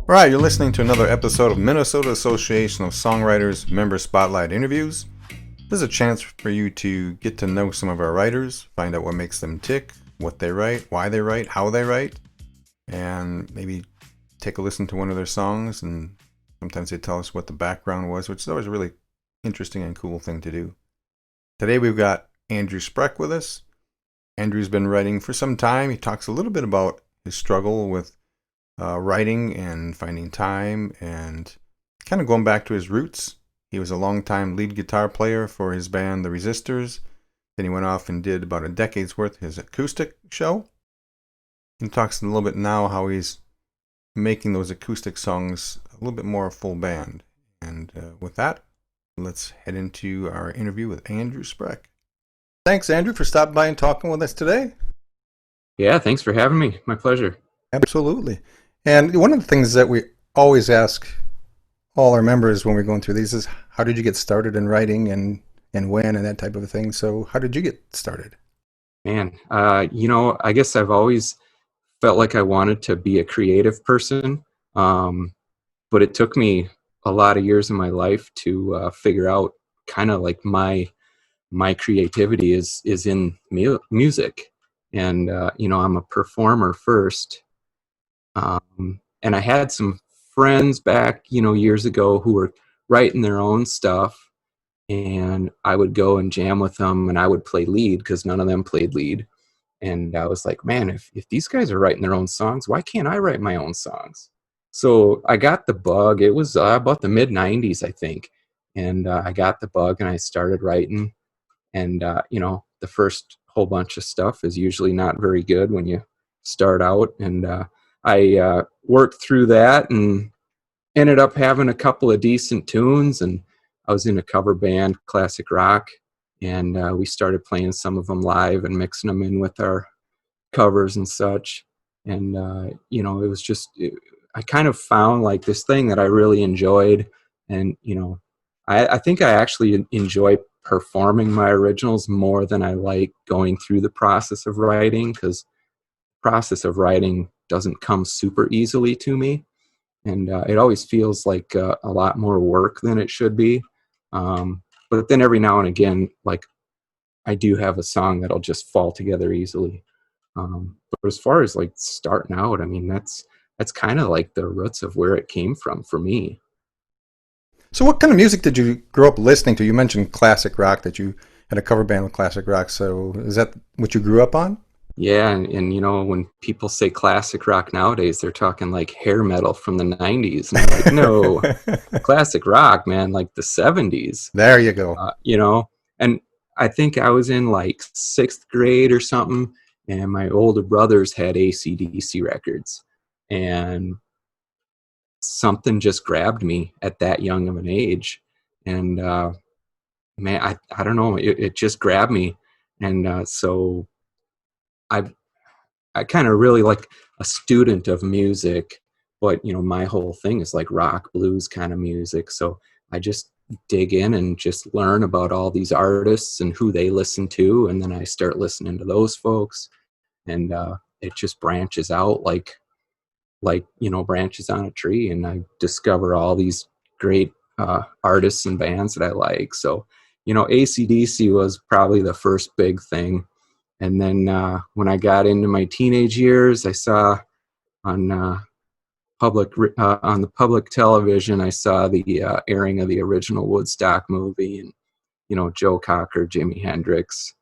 Right, you're listening to another episode of Minnesota Association of Songwriters Member Spotlight Interviews. This is a chance for you to get to know some of our writers, find out what makes them tick, what they write, why they write, how they write, and maybe take a listen to one of their songs. And sometimes they tell us what the background was, which is always a really interesting and cool thing to do. Today we've got Andrew Spreck with us. Andrew's been writing for some time. He talks a little bit about his struggle with writing and finding time and kind of going back to his roots. He was a longtime lead guitar player for his band The Resistors. Then he went off and did about a decade's worth his acoustic show. He talks a little bit now how he's making those acoustic songs a little bit more full band. And with that, let's head into our interview with Andrew Spreck. Thanks, Andrew, for stopping by and talking with us today. Yeah, thanks for having me. My pleasure. Absolutely. And one of the things that we always ask all our members when we're going through these is, how did you get started in writing and when and that type of thing? So how did you get started? Man, I guess I've always felt like I wanted to be a creative person, but it took me a lot of years of my life to figure out kind of like my creativity is in music. And, I'm a performer first. And I had some friends back, years ago who were writing their own stuff, and I would go and jam with them, and I would play lead because none of them played lead. And I was like, man, if these guys are writing their own songs, why can't I write my own songs? So I got the bug. It was about the mid 90s, I think. And I got the bug and I started writing. And, the first whole bunch of stuff is usually not very good when you start out. And I worked through that and ended up having a couple of decent tunes. And I was in a cover band, classic rock. And we started playing some of them live and mixing them in with our covers and such. And, it was just, I kind of found like this thing that I really enjoyed. And, I think I actually enjoy performing my originals more than I like going through the process of writing, because the process of writing doesn't come super easily to me. And it always feels like a lot more work than it should be. But then every now and again, like I do have a song that'll just fall together easily. But as far as like starting out, I mean, that's kind of like the roots of where it came from for me. So what kind of music did you grow up listening to? You mentioned classic rock, that you had a cover band with classic rock. So is that what you grew up on? Yeah, and when people say classic rock nowadays, they're talking like hair metal from the 90s. And I'm like, no, classic rock, man, like the 70s. There you go. And I think I was in like sixth grade or something, and my older brothers had AC/DC records. And something just grabbed me at that young of an age. And man, I don't know, it just grabbed me. And so I I kind of really like a student of music, but my whole thing is like rock, blues kind of music. So I just dig in and just learn about all these artists and who they listen to, and then I start listening to those folks, and it just branches out like branches on a tree, and I discover all these great artists and bands that I like. So AC/DC was probably the first big thing. And then when I got into my teenage years, I saw on on the public television, I saw the airing of the original Woodstock movie, and Joe Cocker, Jimi Hendrix.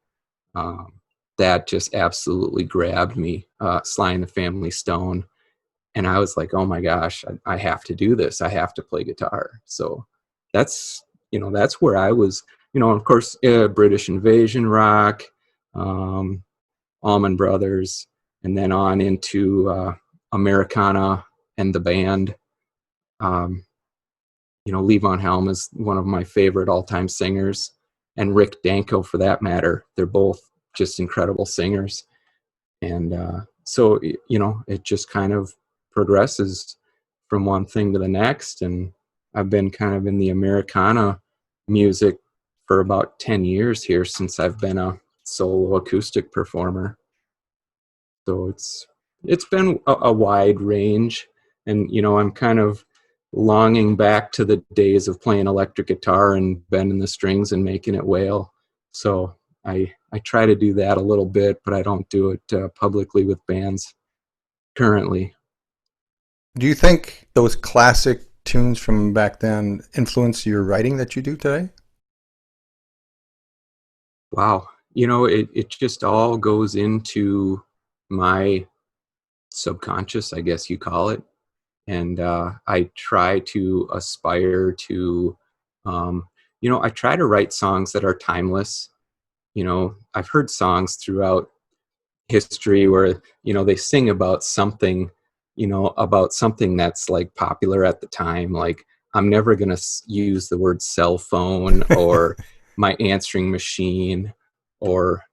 Um, that just absolutely grabbed me. Sly and the Family Stone, and I was like, oh my gosh, I have to do this. I have to play guitar. So that's where I was. Of course, British Invasion rock. Allman Brothers, and then on into Americana and the band. Levon Helm is one of my favorite all-time singers, and Rick Danko for that matter. They're both just incredible singers. And so, it just kind of progresses from one thing to the next. And I've been kind of in the Americana music for about 10 years here since I've been a solo acoustic performer. So it's been a wide range, And, I'm kind of longing back to the days of playing electric guitar and bending the strings and making it wail. So I try to do that a little bit, but I don't do it publicly with bands currently. Do you think those classic tunes from back then influence your writing that you do today? Wow. It just all goes into my subconscious, I guess you call it. And I try to aspire to, I try to write songs that are timeless. I've heard songs throughout history where, they sing about something that's like popular at the time. Like, I'm never going to use the word cell phone or my answering machine or,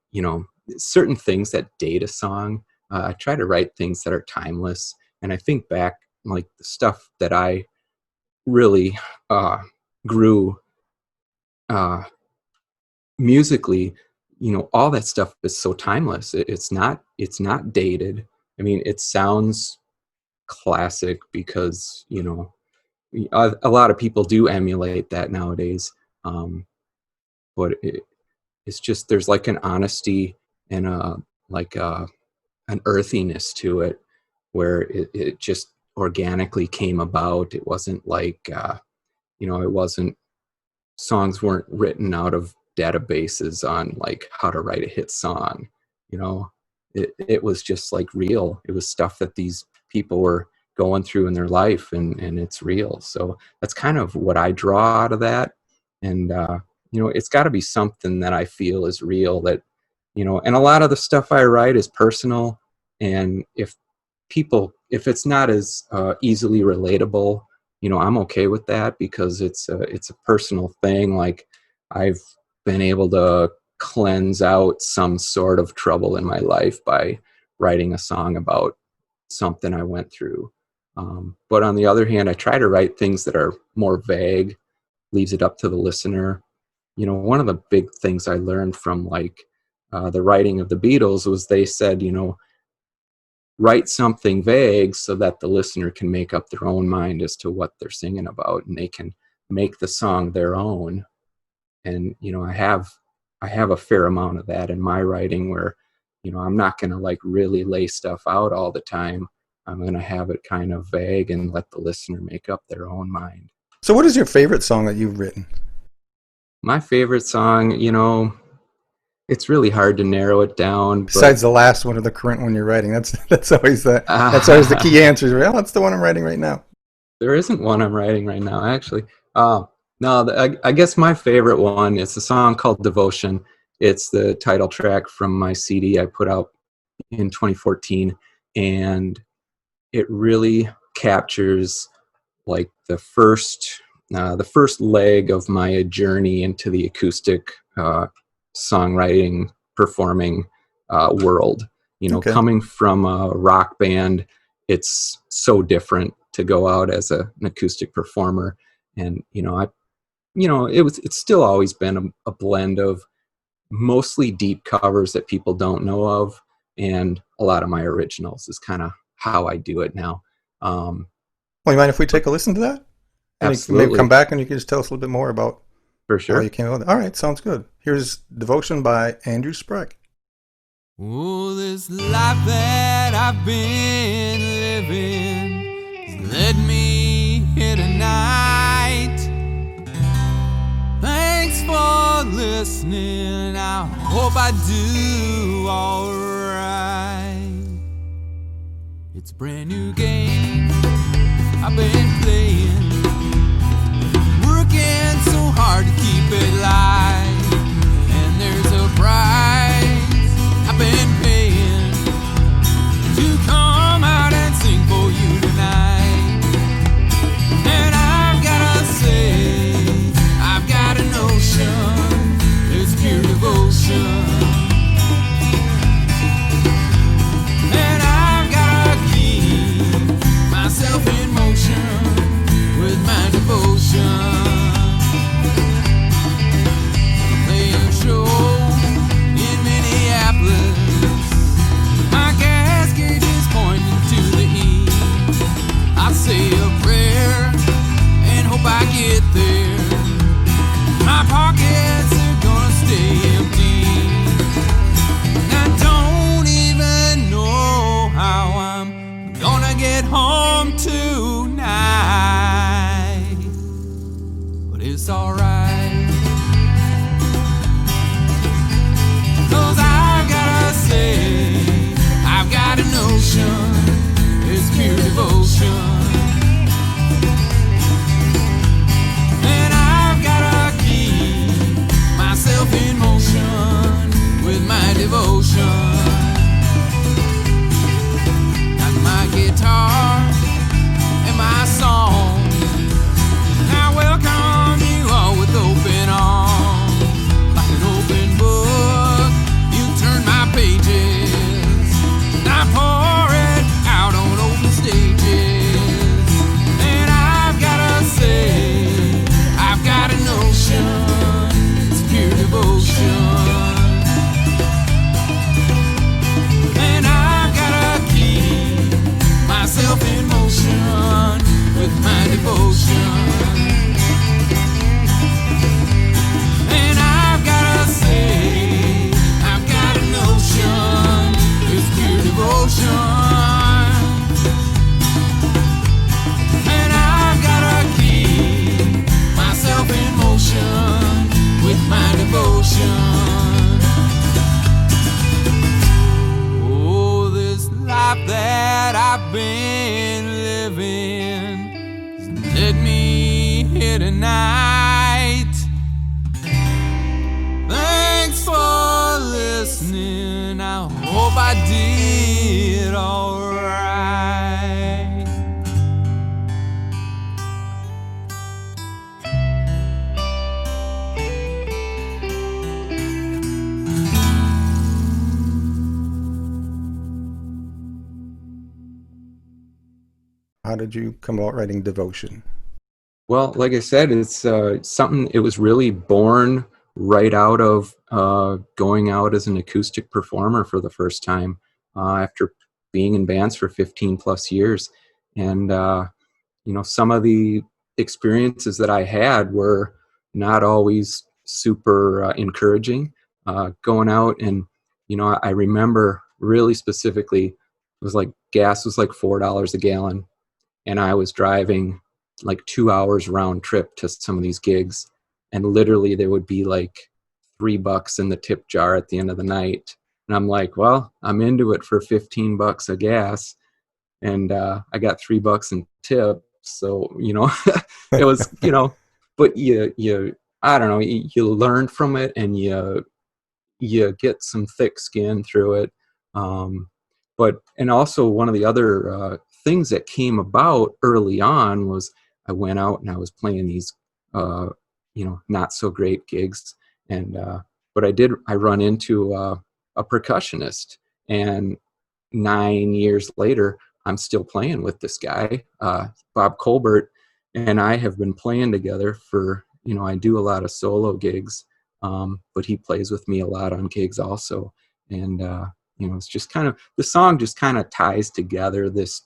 certain things that date a song. I try to write things that are timeless. And I think back, like the stuff that I really grew musically, all that stuff is so timeless. It's not dated. I mean, it sounds classic because a lot of people do emulate that nowadays, but it's just there's like an honesty and an earthiness to it where it just organically came about. It wasn't like it wasn't songs weren't written out of databases on like how to write a hit song. It was just like real. It was stuff that these people were going through in their life, and it's real. So that's kind of what I draw out of that. And it's got to be something that I feel is real, that and a lot of the stuff I write is personal. And if it's not as easily relatable, I'm okay with that, because it's a personal thing. Like, I've been able to cleanse out some sort of trouble in my life by writing a song about something I went through. But on the other hand, I try to write things that are more vague, leaves it up to the listener. One of the big things I learned from like the writing of the Beatles was they said, write something vague so that the listener can make up their own mind as to what they're singing about, and they can make the song their own. And I have a fair amount of that in my writing, where I'm not going to like really lay stuff out all the time. I'm going to have it kind of vague and let the listener make up their own mind. So what is your favorite song that you've written? My favorite song, it's really hard to narrow it down. Besides the last one or the current one you're writing, that's always the key answer. Well, that's the one I'm writing right now. There isn't one I'm writing right now, actually. No, I guess my favorite one is a song called Devotion. It's the title track from my CD I put out in 2014, and it really captures like the first leg of my journey into the acoustic songwriting, performing world. Okay. Coming from a rock band, it's so different to go out as an acoustic performer. And it's still always been a blend of mostly deep covers that people don't know of, and a lot of my originals is kind of how I do it now. Well, you mind if we take a listen to that? And Absolutely. Maybe come back and you can just tell us a little bit more about For sure. how you came out with it. All right, sounds good. Here's Devotion by Andrew Spreck. Oh, this life that I've been living has led me here tonight. Thanks for listening. I hope I do alright. It's a brand new game I've been playing, working so hard to keep it live. And there's a price I've been paying to come out and sing for you tonight. And I've gotta say, I've got a notion, it's pure devotion. And I've gotta keep myself in motion with my devotion. been living. Let me here tonight. Thanks for listening. I hope I did alright. How did you come about writing Devotion? Well, like I said, it's something, it was really born right out of going out as an acoustic performer for the first time after being in bands for 15 plus years. And, some of the experiences that I had were not always super encouraging. Going out and, I remember really specifically, it was like gas was like $4 a gallon. And I was driving like 2 hours round trip to some of these gigs, and literally there would be like $3 in the tip jar at the end of the night. And I'm like, well, I'm into it for $15 of gas, and I got $3 in tips. So it was but I don't know, you learn from it, and you get some thick skin through it. And also one of the other things that came about early on was I went out and I was playing these, not so great gigs. And, but I run into a percussionist, and 9 years later, I'm still playing with this guy, Bob Colbert, and I have been playing together for, I do a lot of solo gigs, but he plays with me a lot on gigs also. And, it's just kind of, the song just kind of ties together this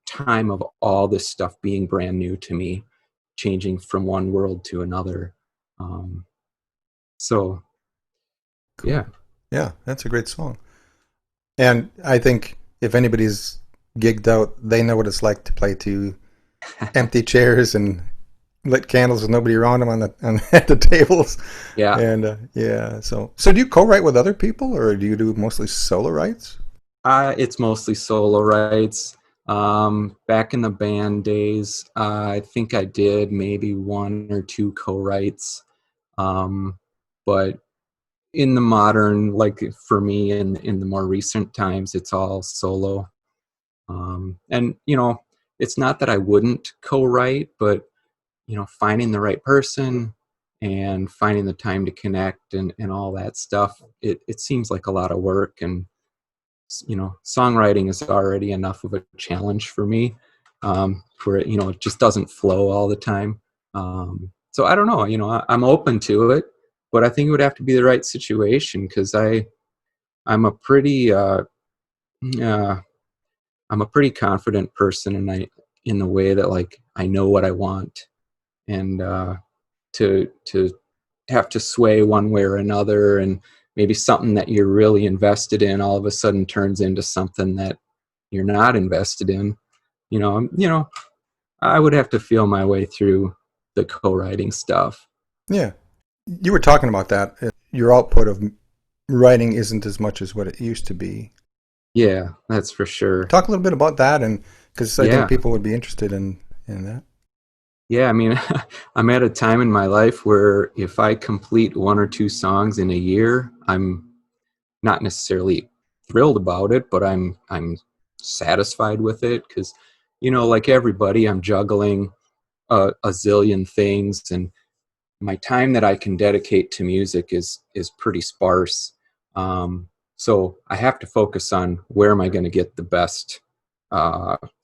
time of all this stuff being brand new to me, changing from one world to another. So, Cool. yeah. Yeah, that's a great song. And I think if anybody's gigged out, they know what it's like to play to empty chairs and lit candles with nobody around them at the tables. Yeah. And so do you co-write with other people, or do you do mostly solo writes? It's mostly solo writes. Back in the band days, I think I did maybe 1 or 2 co-writes. But in the modern, like for me in the more recent times, it's all solo. And, it's not that I wouldn't co-write, but, finding the right person and finding the time to connect and all that stuff, it seems like a lot of work. And, songwriting is already enough of a challenge for me, where, it just doesn't flow all the time. So I don't know, I'm open to it, but I think it would have to be the right situation, because I'm a pretty I'm a pretty confident person, and in the way that, like, I know what I want, and to have to sway one way or another, and maybe something that you're really invested in all of a sudden turns into something that you're not invested in. I would have to feel my way through the co-writing stuff. Yeah. You were talking about that. Your output of writing isn't as much as what it used to be. Yeah, that's for sure. Talk a little bit about that, and because I think people would be interested in that. Yeah, I mean, I'm at a time in my life where if I complete 1 or 2 songs in a year, I'm not necessarily thrilled about it, but I'm satisfied with it, because, like everybody, I'm juggling a zillion things, and my time that I can dedicate to music is pretty sparse. So I have to focus on where am I going to get the best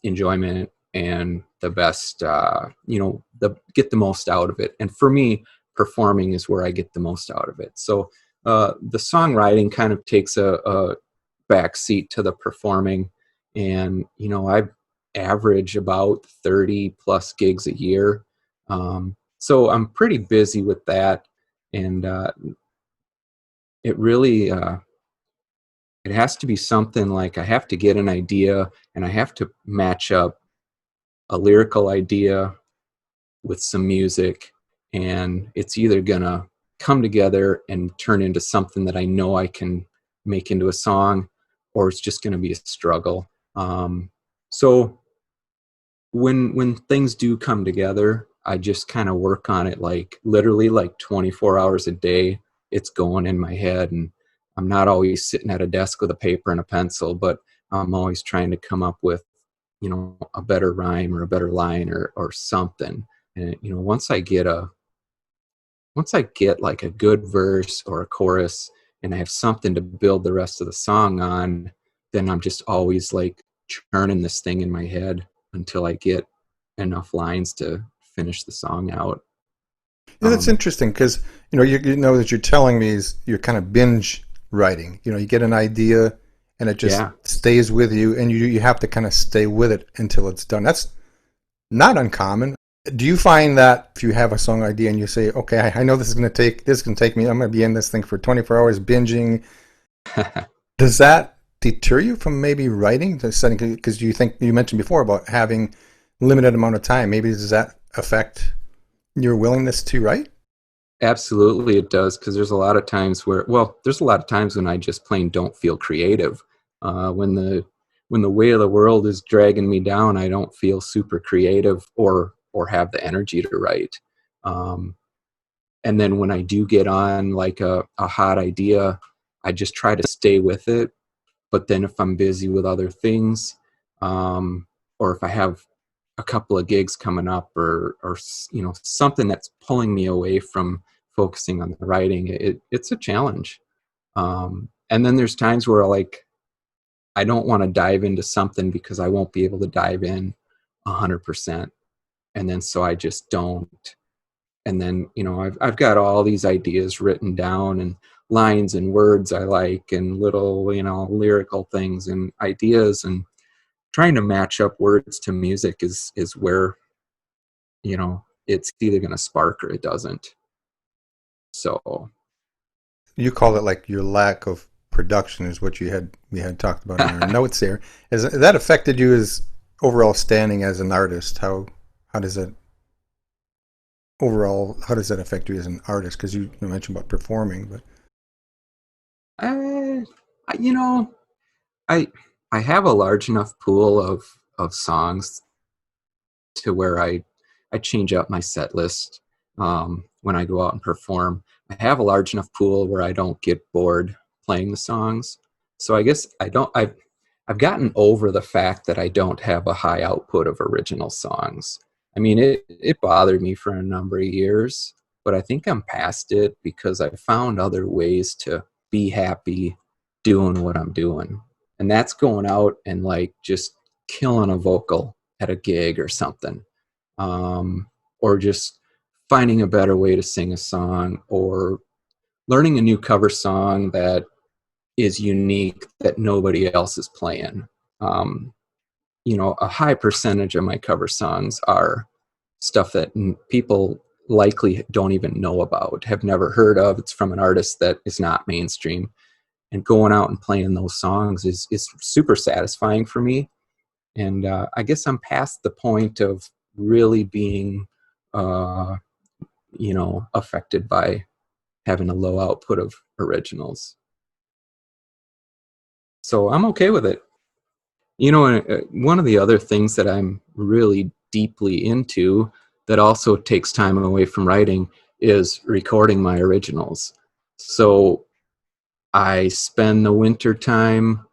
enjoyment and the best, get the most out of it. And for me, performing is where I get the most out of it. So the songwriting kind of takes a back seat to the performing. And, I average about 30 plus gigs a year. So I'm pretty busy with that. And it really, it has to be something like I have to get an idea, and I have to match up a lyrical idea with some music, and it's either gonna come together and turn into something that I know I can make into a song, or it's just gonna be a struggle. So when things do come together, I just kind of work on it like literally like 24 hours a day. It's going in my head, and I'm not always sitting at a desk with a paper and a pencil, but I'm always trying to come up with, a better rhyme or a better line or something. And once I get like a good verse or a chorus and I have something to build the rest of the song on, then I'm just always like churning this thing in my head until I get enough lines to finish the song out. Yeah, that's Um, interesting because you know that you're telling me is you're kind of binge writing. You get an idea and it just yeah, stays with you, and you have to kind of stay with it until it's done. That's not uncommon. Do you find that if you have a song idea and you say, "Okay, I know this can take me. I'm going to be in this thing for 24 hours binging," does that deter you from maybe writing? Because you think you mentioned before about having limited amount of time. Maybe does that affect your willingness to write? absolutely it does, because there's a lot of times when I just plain don't feel creative. When the way of the world is dragging me down, I don't feel super creative or have the energy to write. Um, and then when I do get on like a hot idea, I just try to stay with it. But then if I'm busy with other things, um, or if I have a couple of gigs coming up, or something that's pulling me away from focusing on the writing, it's a challenge. And then there's times where like I don't want to dive into something because I won't be able to dive in 100%, and then so I just don't. And then I've got all these ideas written down, and lines and words I like, and little lyrical things and ideas, and trying to match up words to music is where it's either going to spark or it doesn't. So You call it like your lack of production is what we had talked about in our notes here. Has that affected you as overall standing as an artist? How does it overall? How does that affect you as an artist? Because you mentioned about performing, but I, I you know I I have a large enough pool of songs to where I change up my set list when I go out and perform. I have a large enough pool where I don't get bored playing the songs. So I guess I've gotten over the fact that I don't have a high output of original songs. I mean, it bothered me for a number of years, but I think I'm past it because I found other ways to be happy doing what I'm doing. And that's going out and like just killing a vocal at a gig or something, or just finding a better way to sing a song, or learning a new cover song that is unique that nobody else is playing. Um, a high percentage of my cover songs are stuff that people likely don't even know about, have never heard of. It's from an artist that is not mainstream. And going out and playing those songs is super satisfying for me. And I guess I'm past the point of really being, uh, affected by having a low output of originals. So I'm okay with it. One of the other things that I'm really deeply into that also takes time away from writing is recording my originals. So I spend the winter time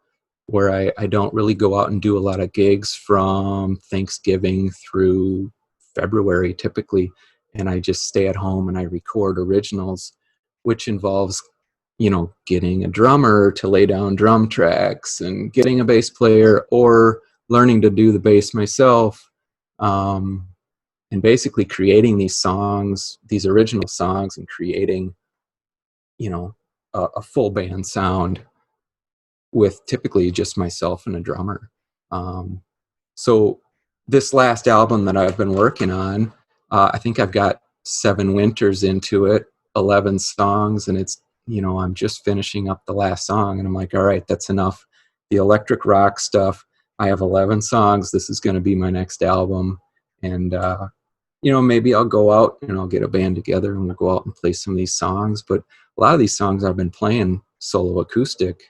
where I don't really go out and do a lot of gigs from Thanksgiving through February typically, and I just stay at home and I record originals, which involves getting a drummer to lay down drum tracks and getting a bass player or learning to do the bass myself, um, and basically creating these songs, these original songs, and creating a full band sound with typically just myself and a drummer. Um, so this last album that I've been working on, I think I've got 7 winters into it, 11 songs, and I'm just finishing up the last song, and I'm like, all right, that's enough. The electric rock stuff, I have 11 songs. This is going to be my next album. And, maybe I'll go out and I'll get a band together and we'll go out and play some of these songs. But a lot of these songs I've been playing solo acoustic.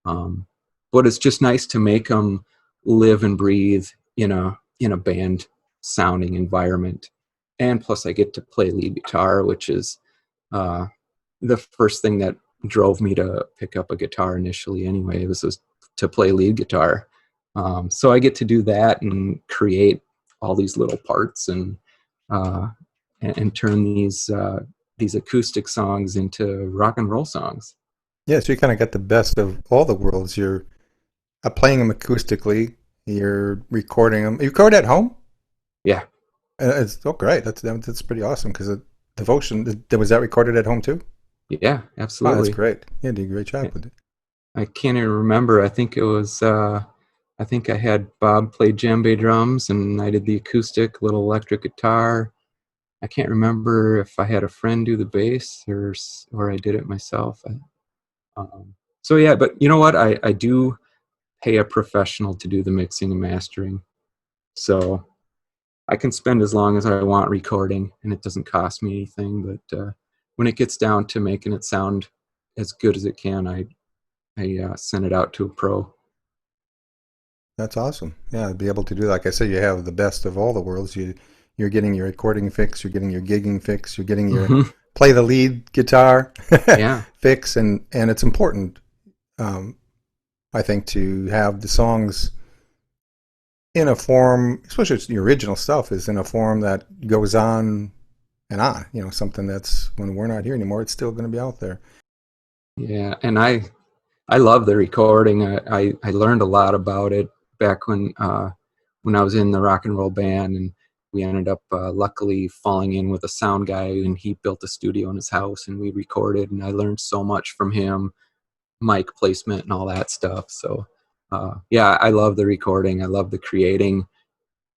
Um, but it's just nice to make them live and breathe in a band sounding environment. And plus I get to play lead guitar, which is the first thing that drove me to pick up a guitar initially anyway. It was to play lead guitar. So I get to do that and create all these little parts and turn these acoustic songs into rock and roll songs. Yeah, so you kind of got the best of all the worlds. You're playing them acoustically. You're recording them. You record at home? Yeah. It's great. That's pretty awesome because Devotion, was that recorded at home too? Yeah, Oh, absolutely. that's great. Yeah, you did a great job with it. I can't even remember. I think it was, I think I had Bob play djembe drums and I did the acoustic, little electric guitar. I can't remember if I had a friend do the bass or I did it myself. So yeah, but you know what? I do pay a professional to do the mixing and mastering. So I can spend as long as I want recording and it doesn't cost me anything. But when it gets down to making it sound as good as it can, I send it out to a pro. That's awesome. Yeah, be able to do, like I said, you have the best of all the worlds. You're getting your recording fix, you're getting your gigging fix, you're getting your play the lead guitar Yeah. fix, and it's important, I think, to have the songs in a form, especially the original stuff, is in a form that goes on and on. You know, something that's, when we're not here anymore, it's still going to be out there. Yeah, and I love the recording. I learned a lot about it back when I was in the rock and roll band, and we ended up luckily falling in with a sound guy, and he built a studio in his house, and we recorded, and I learned so much from him, mic placement and all that stuff. So yeah, I love the recording. I love the creating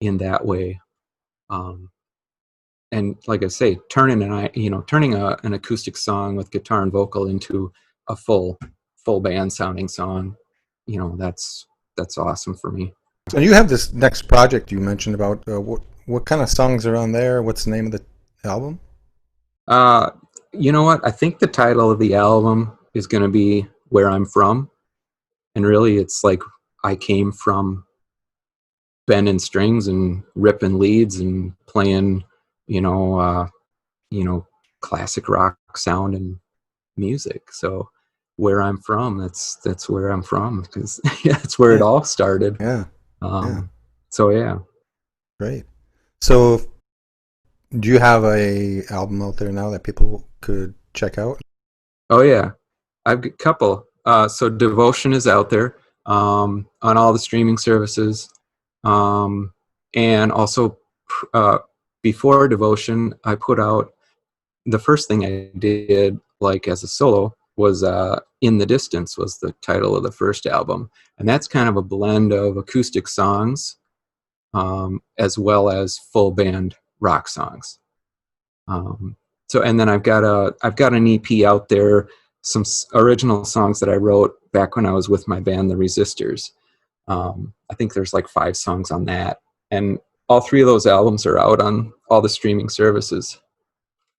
in that way. And like I say, turning an acoustic song with guitar and vocal into a full band sounding song, that's awesome for me. So you have this next project you mentioned about. What kind of songs are on there? What's the name of the album? You know what? I think the title of the album is going to be Where I'm From. And really, it's like I came from bending strings and ripping leads and playing, classic rock sound and music. So where I'm from, that's where I'm from, because that's where it all started. Yeah. So yeah. Great. So do you have a album out there now that people could check out? Oh yeah, I've got a couple. So Devotion is out there on all the streaming services, and also before Devotion, I put out, the first thing I did, like as a solo, was In the Distance was the title of the first album, and that's kind of a blend of acoustic songs as well as full band rock songs. So, and then I've got an EP out there, some original songs that I wrote back when I was with my band, the Resistors. I think there's like 5 songs on that, and all 3 of those albums are out on all the streaming services.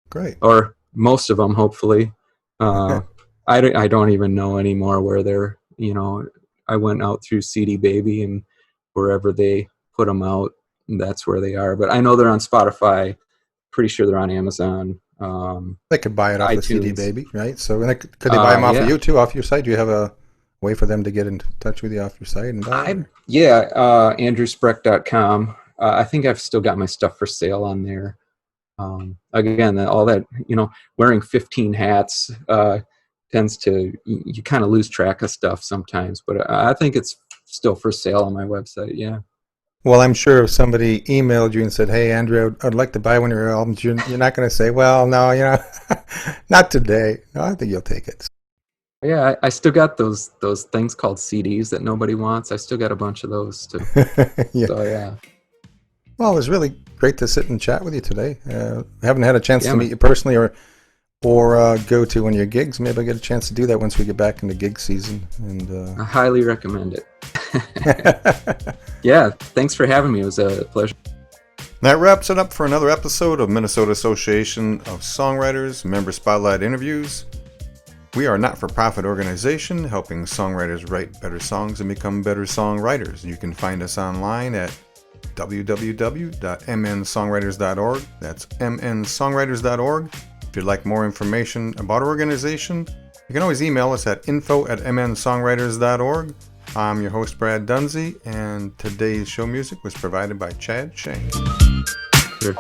Great. Or most of them, hopefully. I don't even know anymore where they're, I went out through CD Baby, and wherever they put them out, that's where they are. But I know they're on Spotify. Pretty sure they're on Amazon. They could buy it off iTunes. of CD Baby, right? So could they buy them off of you too, off your site? Do you have a way for them to get in touch with you off your site and buy it? AndrewSpreck.com. I think I've still got my stuff for sale on there. Again, all that, wearing 15 hats tends to, you kind of lose track of stuff sometimes, but I think it's still for sale on my website. Yeah. Well, I'm sure if somebody emailed you and said, "Hey, Andrew, I'd like to buy one of your albums," you're not going to say, "Well, no, not today." No, I think you'll take it. Yeah, I still got those things called CDs that nobody wants. I still got a bunch of those too. Yeah. So yeah. Well, it was really great to sit and chat with you today. I haven't had a chance to meet you personally or go to one of your gigs. Maybe I'll get a chance to do that once we get back into gig season. And I highly recommend it. Yeah, thanks for having me. It was a pleasure. That wraps it up for another episode of Minnesota Association of Songwriters Member Spotlight Interviews. We are a not-for-profit organization helping songwriters write better songs and become better songwriters. You can find us online at www.mnsongwriters.org. That's mnsongwriters.org. If you'd like more information about our organization, you can always email us at info@mnsongwriters.org. I'm your host, Brad Dunsey, and today's show music was provided by Chad Shank. Sure.